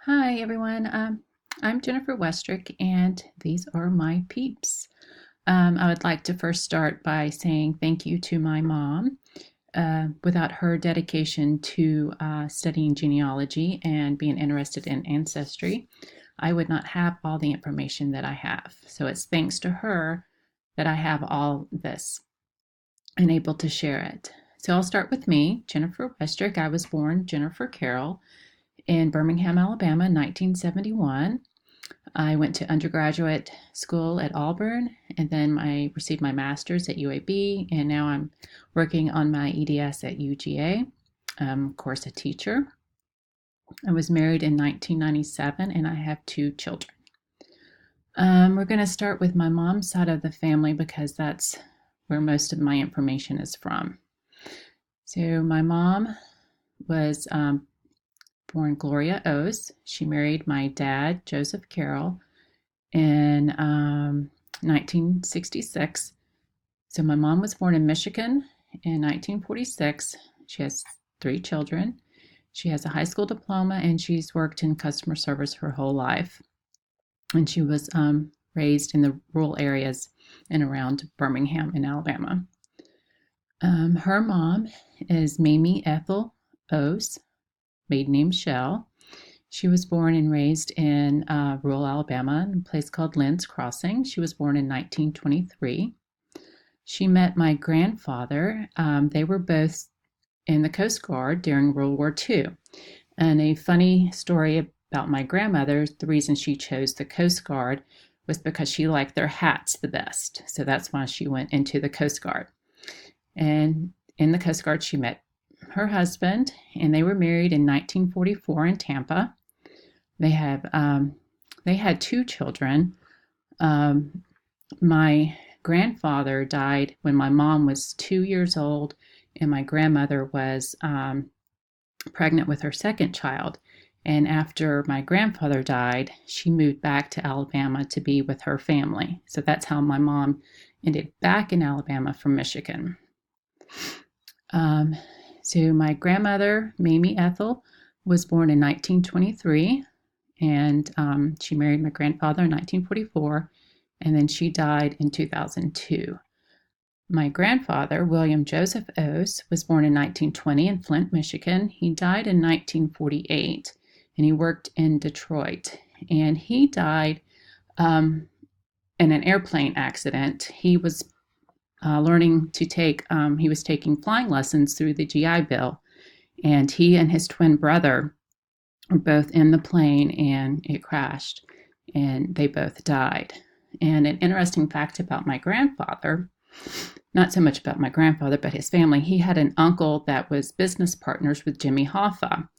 Hi, everyone. I'm Jennifer Westrick, and these are my peeps. I would like to first start by saying thank you to my mom. Without her dedication to studying genealogy and being interested in ancestry, I would not have all the information that I have. So it's thanks to her that I have all this and able to share it. So I'll start with me, Jennifer Westrick. I was born Jennifer Carroll in Birmingham, Alabama in 1971. I went to undergraduate school at Auburn, and then I received my master's at UAB, and now I'm working on my EDS at UGA. Of course, a teacher. I was married in 1997, and I have two children. We're going to start with my mom's side of the family because that's where most of my information is from. So my mom was born Gloria Ose. She married my dad, Joseph Carroll, in 1966. So my mom was born in Michigan in 1946. She has three children. She has a high school diploma and she's worked in customer service her whole life. And she was raised in the rural areas and around Birmingham in Alabama. Her mom is Mamie Ethel Ose, maiden name Shell. She was born and raised in rural Alabama in a place called Lynn's Crossing. She was born in 1923. She met my grandfather. They were both in the Coast Guard during World War II. And a funny story about my grandmother, the reason she chose the Coast Guard was because she liked their hats the best. So that's why she went into the Coast Guard. And in the Coast Guard, she met her husband, and they were married in 1944 in Tampa. They had two children. My grandfather died when my mom was 2 years old, and my grandmother was pregnant with her second child. And after my grandfather died, she moved back to Alabama to be with her family. So that's how my mom ended back in Alabama from Michigan. So my grandmother, Mamie Ethel, was born in 1923, and she married my grandfather in 1944, and then she died in 2002. My grandfather, William Joseph Ose, was born in 1920 in Flint, Michigan. He died in 1948, and he worked in Detroit. And he died in an airplane accident. He was he was taking flying lessons through the GI Bill, and he and his twin brother were both in the plane, and it crashed, and they both died. And an interesting fact about my grandfather, not so much about my grandfather, but his family, he had an uncle that was business partners with Jimmy Hoffa,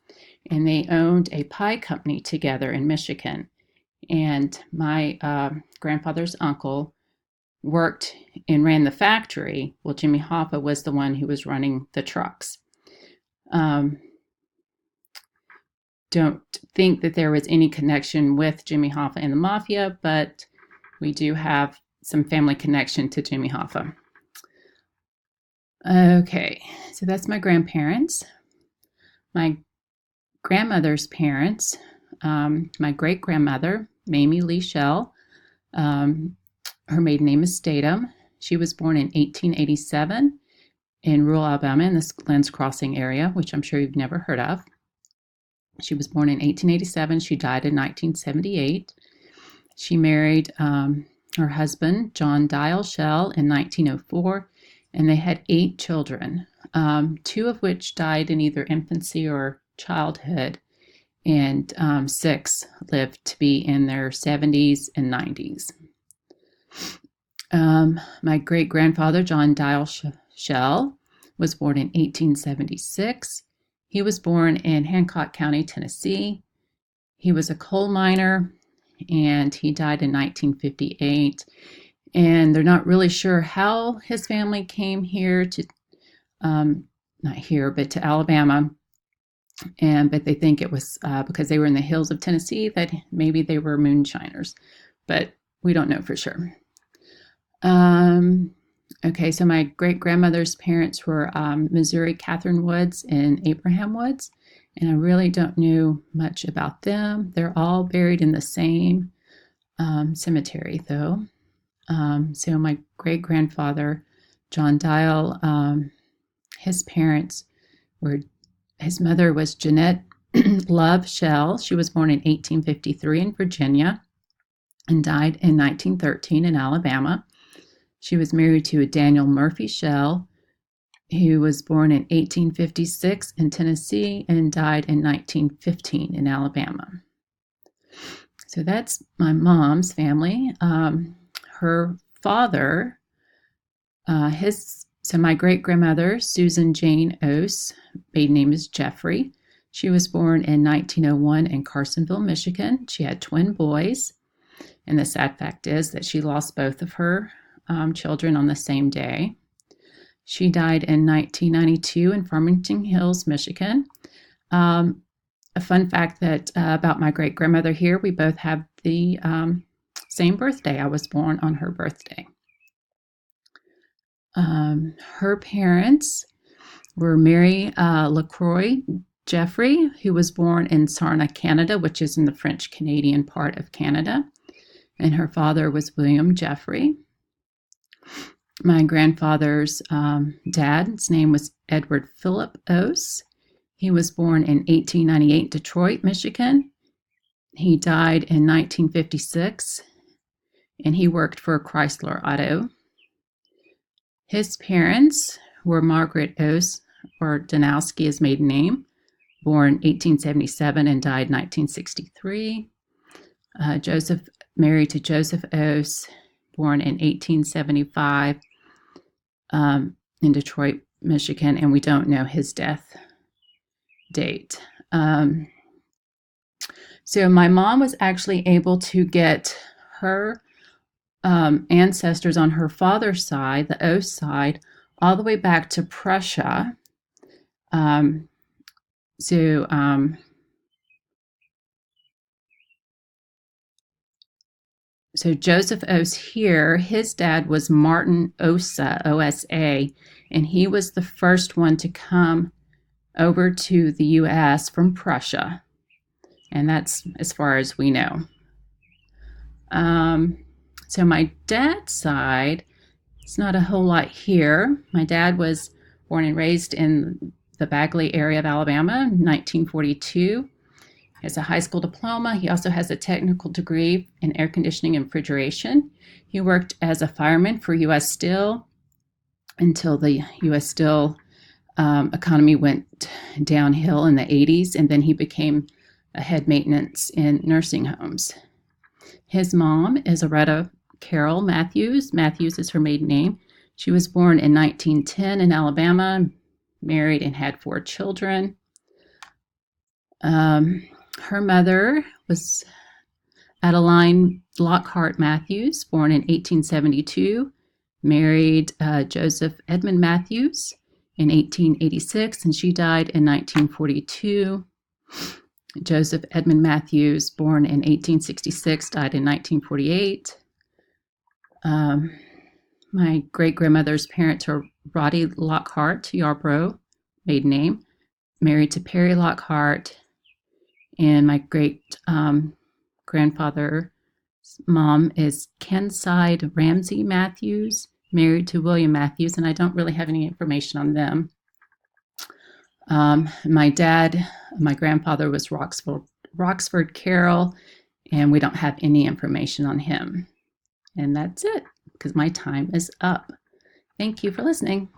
and they owned a pie company together in Michigan. And my grandfather's uncle worked and ran the factory. Well, Jimmy Hoffa was the one who was running the trucks. Don't think that there was any connection with Jimmy Hoffa and the mafia, but we do have some family connection to Jimmy Hoffa. Okay, so that's my grandparents. My grandmother's parents, my great-grandmother, Mamie Lee Shell, her maiden name is Statham. She was born in 1887 in rural Alabama in the Lynn's Crossing area, which I'm sure you've never heard of. She was born in 1887. She died in 1978. She married her husband, John Dial Shell, in 1904, and they had 8 children, 2 of which died in either infancy or childhood, and 6 lived to be in their 70s and 90s. My great-grandfather, John Dial Shell, was born in 1876. He was born in Hancock County, Tennessee. He was a coal miner, and he died in 1958. And they're not really sure how his family came here to, not here, but to Alabama. But they think it was because they were in the hills of Tennessee that maybe they were moonshiners, but we don't know for sure. Okay, so my great-grandmother's parents were Missouri Catherine Woods and Abraham Woods, and I really don't know much about them. They're all buried in the same cemetery, though. So my great-grandfather, John Dial, his parents were, his mother was Jeanette Love Shell. She was born in 1853 in Virginia and died in 1913 in Alabama. She was married to a Daniel Murphy Shell, who was born in 1856 in Tennessee and died in 1915 in Alabama. So that's my mom's family. Her father, so my great-grandmother, Susan Jane Ose, maiden name is Jeffrey. She was born in 1901 in Carsonville, Michigan. She had twin boys, and the sad fact is that she lost both of her children on the same day. She died in 1992 in Farmington Hills, Michigan. A fun fact that about my great-grandmother here, we both have the same birthday. I was born on her birthday. Her parents were Mary LaCroix Jeffrey, who was born in Sarnia, Canada, which is in the French-Canadian part of Canada, and her father was William Jeffrey. My grandfather's dad's name was Edward Philip Ose. He was born in 1898, Detroit, Michigan. He died in 1956, and he worked for Chrysler Auto. His parents were Margaret Ose, or Danowski, his maiden name, born 1877 and died 1963. Joseph, married to Joseph Ose, born in 1875 in Detroit, Michigan, and we don't know his death date. So my mom was actually able to get her ancestors on her father's side, the Ose side, all the way back to Prussia. So Joseph Ose here, his dad was Martin Osa, O-S-A, and he was the first one to come over to the U.S. from Prussia. And that's as far as we know. So my dad's side, it's not a whole lot here. My dad was born and raised in the Bagley area of Alabama in 1942. He has a high school diploma. He also has a technical degree in air conditioning and refrigeration. He worked as a fireman for U.S. Steel until the U.S. Steel economy went downhill in the 80s, and then he became a head maintenance in nursing homes. His mom is Aretta Carol Matthews. Matthews is her maiden name. She was born in 1910 in Alabama, married and had 4 children. Her mother was Adeline Lockhart Matthews, born in 1872, married Joseph Edmund Matthews in 1886, and she died in 1942. Joseph Edmund Matthews, born in 1866, died in 1948. My great-grandmother's parents are Roddy Lockhart Yarbrough, maiden name, married to Perry Lockhart, and my great-grandfather's mom is Kenside Ramsey Matthews, married to William Matthews, and I don't really have any information on them. My grandfather was Roxford Carroll, and we don't have any information on him. And that's it, because my time is up. Thank you for listening.